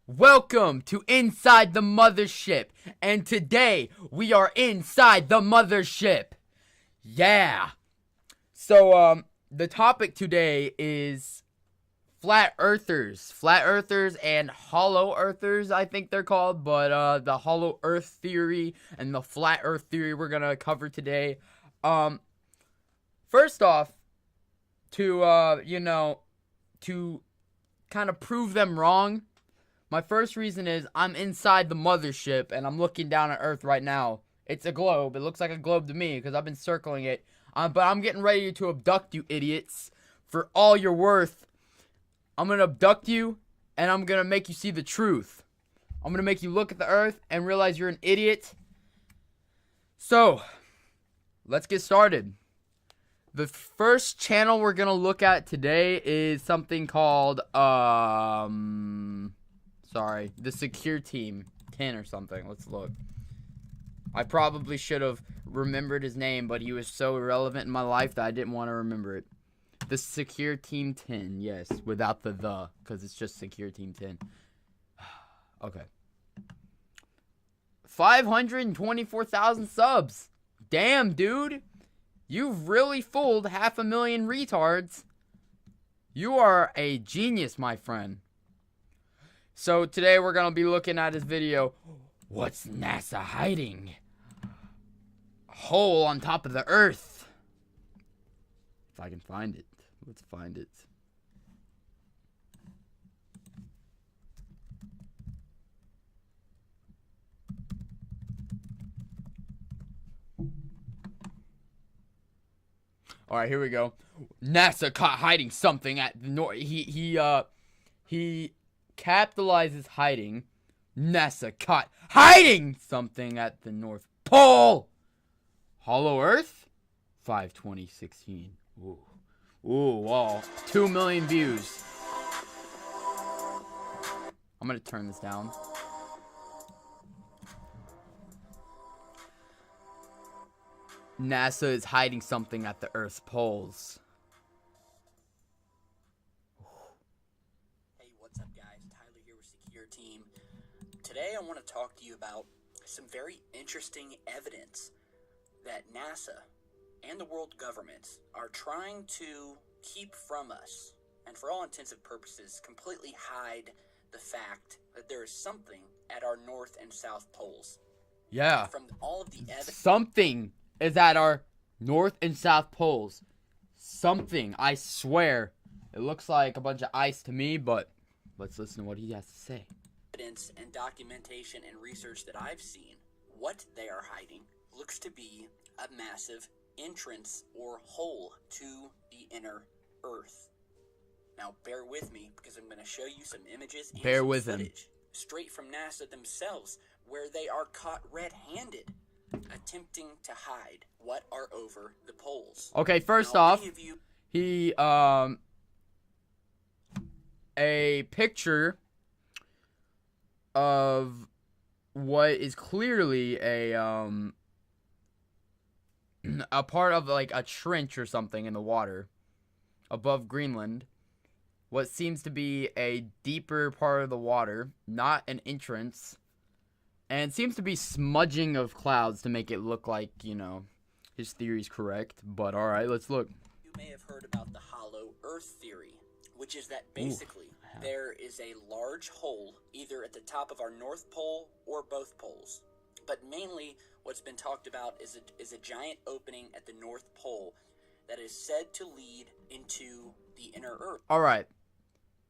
Welcome to Inside the Mothership, and today we are inside the mothership. Yeah. So, the topic today is flat earthers and hollow earthers, I think they're called, but the hollow earth theory and the flat earth theory we're gonna cover today. First off, to kind of prove them wrong, my first reason is I'm inside the mothership and I'm looking down at Earth right now. It's a globe. It looks like a globe to me because I've been circling it. But I'm getting ready to abduct you idiots for all you're worth. I'm going to abduct you and I'm going to make you see the truth. I'm going to make you look at the Earth and realize you're an idiot. So, let's get started. The first channel we're going to look at today is something called, the Secure Team 10 or something. Let's look. I probably should have remembered his name, but he was so irrelevant in my life that I didn't want to remember it. The Secure Team 10, yes, without the because it's just Secure Team 10. Okay. 524,000 subs. Damn, dude. You've really fooled 500,000 retards. You are a genius, my friend. So today we're going to be looking at his video, What's NASA Hiding? Hole on top of the Earth. If I can find it. Let's find it. Alright, here we go. NASA caught hiding something at the north. He capitalizes hiding. NASA caught hiding something at the North Pole. Hollow Earth? 5/20/16. Ooh. Ooh, wow. 2 million views. I'm gonna turn this down. NASA is hiding something at the Earth's poles. Hey, what's up guys? Tyler here with Secure Team. Today I want to talk to you about some very interesting evidence that NASA and the world governments are trying to keep from us, and for all intents and purposes completely hide the fact that there is something at our north and south poles. Yeah. And from all of the evidence, something is at our north and south poles. Something, I swear. It looks like a bunch of ice to me, but let's listen to what he has to say. Evidence and documentation and research that I've seen, what they are hiding looks to be a massive entrance or hole to the inner Earth. Now, bear with me because I'm going to show you some images and Bear some with him. footage straight from NASA themselves, where they are caught red-handed attempting to hide what are over the poles. Okay, first Now, off, many of you he a picture of what is clearly a part of like a trench or something in the water above Greenland. What seems to be a deeper part of the water, not an entrance. And it seems to be smudging of clouds to make it look like, his theory's correct. But alright, let's look. You may have heard about the hollow Earth theory, which is that basically there is a large hole either at the top of our North Pole or both poles. But mainly what's been talked about is a giant opening at the North Pole that is said to lead into the inner Earth. Alright.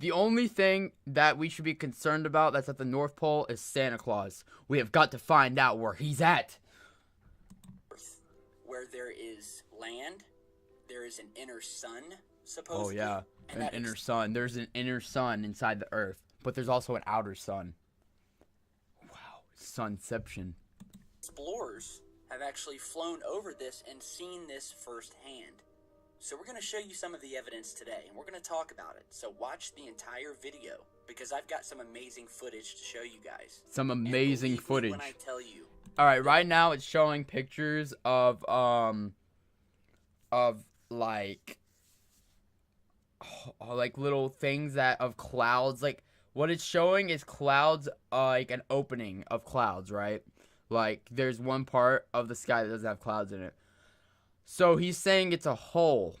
The only thing that we should be concerned about that's at the North Pole is Santa Claus. We have got to find out where he's at. Where there is land, there is an inner sun, supposedly. Oh, yeah. An inner sun. There's an inner sun inside the Earth. But there's also an outer sun. Wow. Sunception. Explorers have actually flown over this and seen this firsthand. So we're going to show you some of the evidence today, and we're going to talk about it. So watch the entire video, because I've got some amazing footage to show you guys. Some amazing footage. When I tell you. Alright, right now it's showing pictures of like little things of clouds. Like, What it's showing is clouds, like an opening of clouds, right? Like there's one part of the sky that doesn't have clouds in it. So he's saying it's a hole.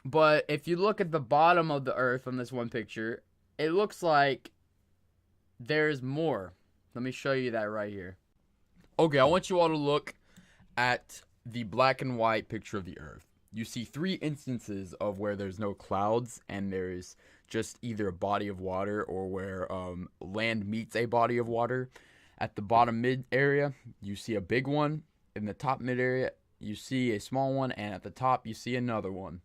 But if you look at the bottom of the earth on this one picture, it looks like there's more. Let me show you that right here. Okay, I want you all to look at the black and white picture of the earth. You see 3 instances of where there's no clouds and there's just either a body of water or where land meets a body of water. At the bottom mid area, you see a big one. In the top mid area, you see a small one. And at the top, you see another one.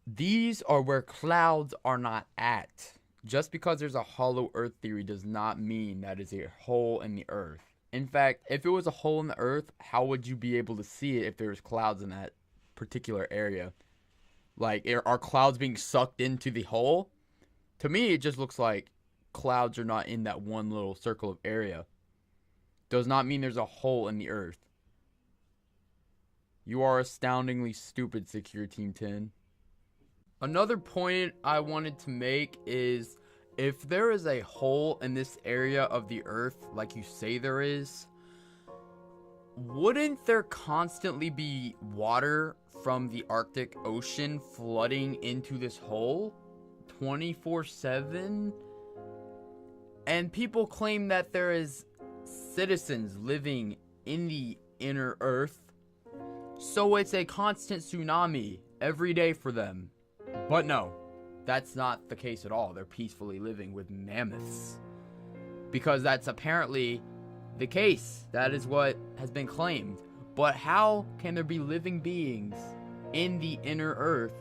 These are where clouds are not at. Just because there's a hollow earth theory does not mean that is a hole in the earth. In fact, if it was a hole in the earth, how would you be able to see it if there's clouds in that particular area? Like, are clouds being sucked into the hole? To me, it just looks like clouds are not in that one little circle of area. Does not mean there's a hole in the earth. You are astoundingly stupid, Secure Team 10. Another point I wanted to make is if there is a hole in this area of the earth, like you say there is, wouldn't there constantly be water from the Arctic Ocean flooding into this hole 24/7? And people claim that there is citizens living in the inner earth, so it's a constant tsunami every day for them. But no, that's not the case at all. They're peacefully living with mammoths. Because that's apparently the case. That is what has been claimed. But how can there be living beings in the inner earth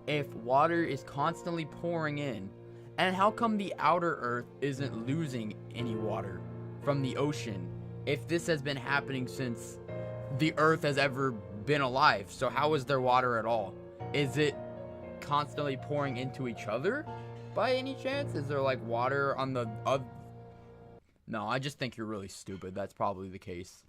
if water is constantly pouring in? And how come the outer earth isn't losing any water from the ocean if this has been happening since the earth has ever been alive? So how is there water at all? Is it constantly pouring into each other by any chance? Is there like water on the No, I just think you're really stupid. That's probably the case.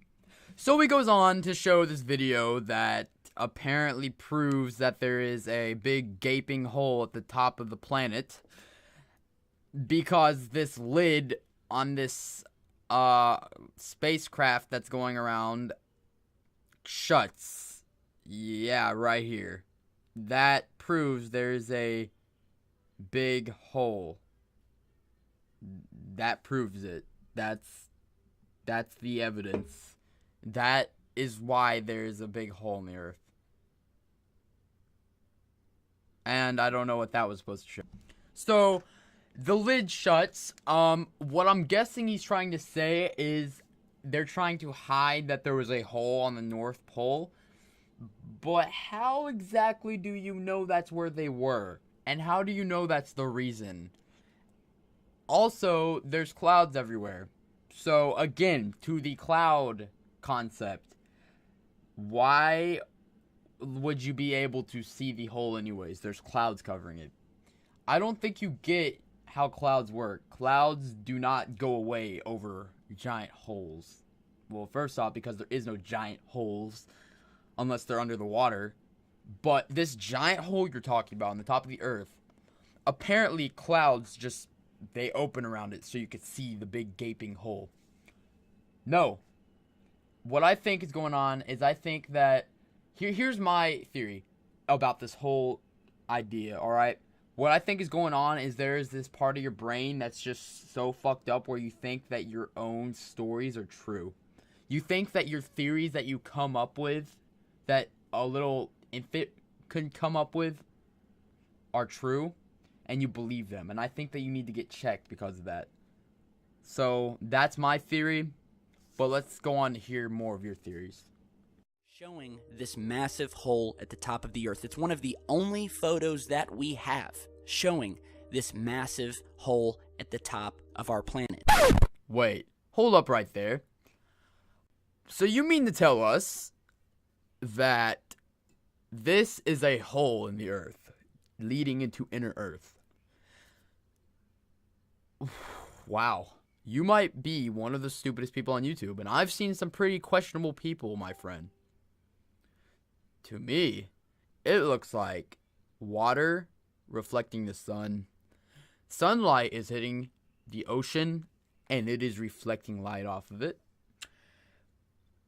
So he goes on to show this video that apparently proves that there is a big gaping hole at the top of the planet because this lid on this spacecraft that's going around shuts. Yeah, right here. That proves there's a big hole. That proves it. That's the evidence. That is why there's a big hole in the earth. And I don't know what that was supposed to show. So, the lid shuts. What I'm guessing he's trying to say is they're trying to hide that there was a hole on the North Pole. But how exactly do you know that's where they were? And how do you know that's the reason? Also, there's clouds everywhere. So, again, to the cloud concept, why would you be able to see the hole anyways? There's clouds covering it. I don't think you get how clouds work. Clouds do not go away over giant holes. Well, first off, because there is no giant holes unless they're under the water. But this giant hole you're talking about on the top of the earth, apparently clouds just, they open around it so you could see the big gaping hole. No. What I think is going on is I think that, here's my theory about this whole idea, alright? What I think is going on is there is this part of your brain that's just so fucked up where you think that your own stories are true. You think that your theories that you come up with, that a little infant could come up with, are true, and you believe them. And I think that you need to get checked because of that. So, that's my theory, but let's go on to hear more of your theories. Showing this massive hole at the top of the earth. It's one of the only photos that we have showing this massive hole at the top of our planet. Wait, hold up right there. So you mean to tell us that this is a hole in the earth leading into inner earth? Wow. You might be one of the stupidest people on YouTube, and I've seen some pretty questionable people, my friend. To me, it looks like water reflecting the sun. Sunlight is hitting the ocean and it is reflecting light off of it.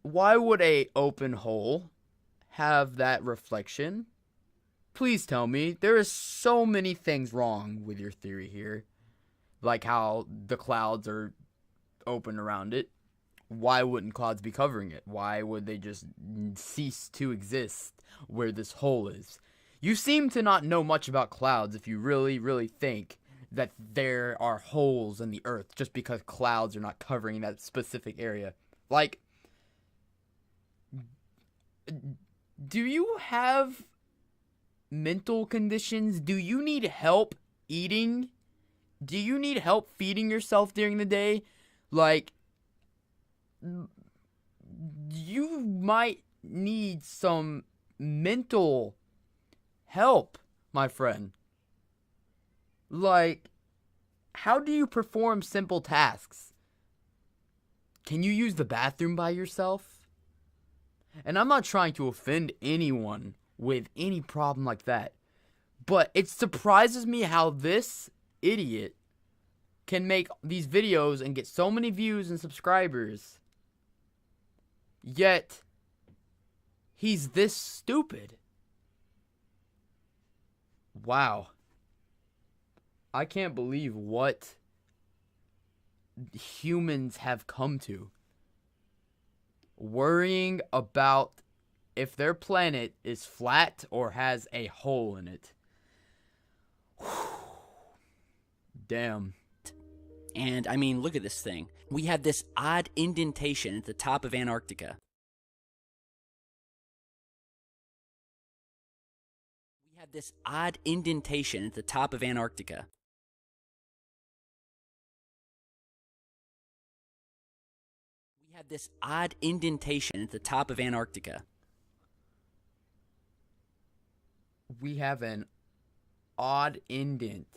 Why would a open hole have that reflection? Please tell me. There is so many things wrong with your theory here. Like how the clouds are open around it. Why wouldn't clouds be covering it? Why would they just cease to exist where this hole is? You seem to not know much about clouds if you really, really think that there are holes in the earth just because clouds are not covering that specific area. Like, do you have mental conditions? Do you need help eating? Do you need help feeding yourself during the day? Like, you might need some mental help, my friend. Like, how do you perform simple tasks? Can you use the bathroom by yourself? And I'm not trying to offend anyone with any problem like that, but it surprises me how this idiot can make these videos and get so many views and subscribers, yet he's this stupid. Wow. I can't believe what humans have come to. Worrying about if their planet is flat or has a hole in it. Damn. And I mean, look at this thing. We have this odd indentation at the top of Antarctica. We have this odd indentation at the top of Antarctica. We have this odd indentation at the top of Antarctica. We have an odd indent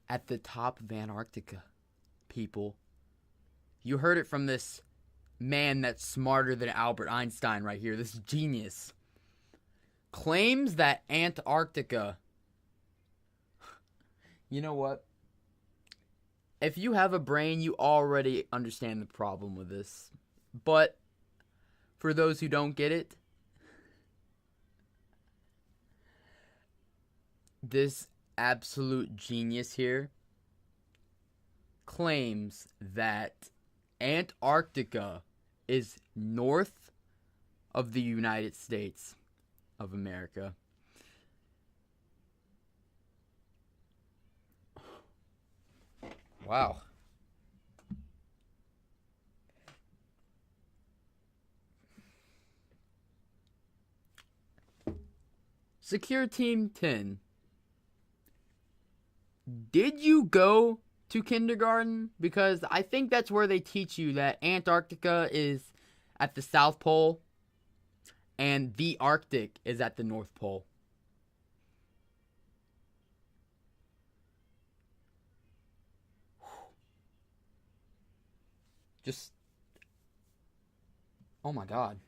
at the top of Antarctica, people. You heard it from this man that's smarter than Albert Einstein right here, this genius. Claims that Antarctica... You know what? If you have a brain, you already understand the problem with this. But for those who don't get it, this absolute genius here claims that Antarctica is north of the United States of America. Wow. Secure Team 10. Did you go to kindergarten? Because I think that's where they teach you that Antarctica is at the South Pole and the Arctic is at the North Pole. Just, oh my God.